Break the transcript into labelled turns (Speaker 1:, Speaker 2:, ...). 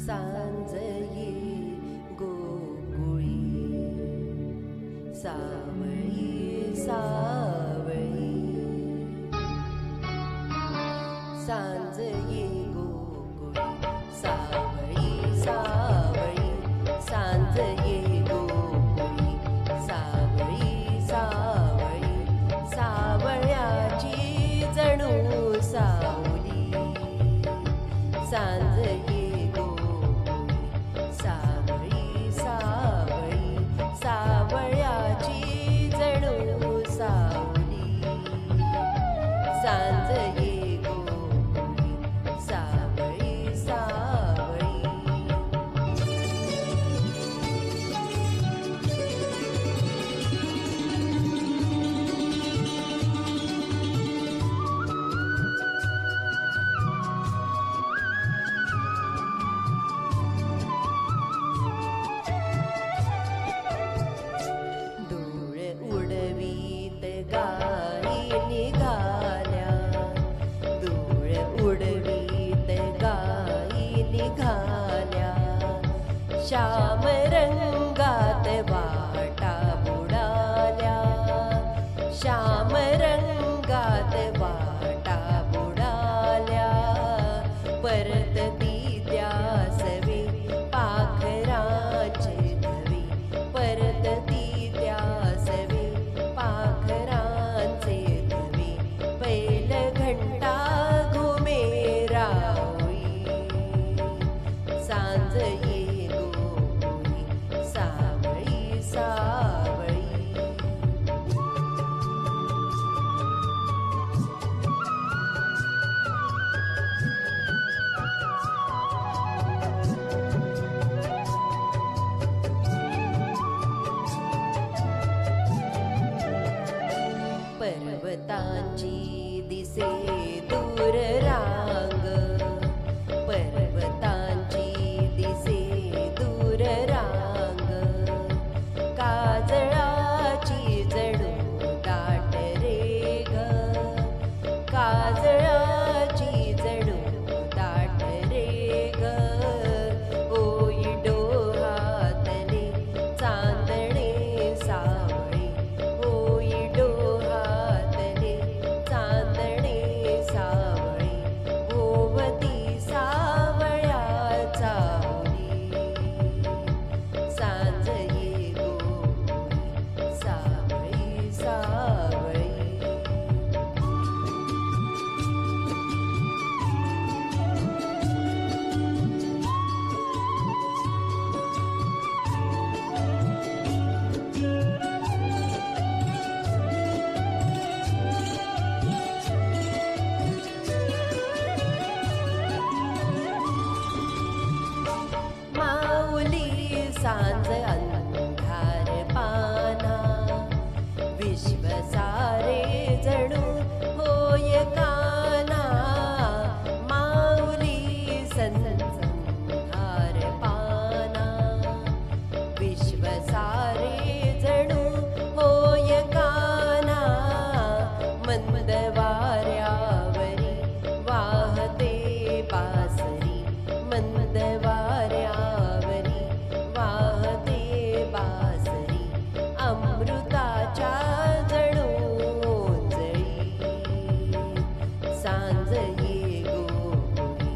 Speaker 1: सांज ये गोकुळी सावळी सावळी सांज ये गोकुळी सावळी सावळी सांज ये गोकुळी सावळी सावळी सावळ्याची जणू सावली सांज ये गोकुळी सावळी सावळी सावळ्याची जणू सावली सांज ये गोकुळी सावळी सावळी गाई निघाल्या धूळ उडवीत गाई निघाल्या श्याम रंगात वाटा बुडाल्या श्याम रंगात वाटा बुडाल्या परत ती द्यासवे पाखराचे धवे परत ती द्यासवे पाखरांचे धवे पैल घंटा घुमे रावळी सांज ये गोकुळी सावळी सावळी पर्वतांची दिसे दूर रांग पर्वतांची दिसे दूर रांग काजळाची जणू दाट रे ग काजळाची जणू दाट रे ग ओई डोहातले चांदणे सावळे ओई डोहातले चांदणे सावळे भोवती सावळ्या चावली सांज ये गोकुळी सावळी सावळी माऊली सांज अंधार पाना विश्व सारे जणू होय काना माऊली संधार पाना विश्व सारे जणू होय काना मंद वाऱ्यावरी वाहते बासरी मंद वाऱ्यावरी वाहते बासरी अमृताच्या जणू ओंजळी सांज ये गोकुळी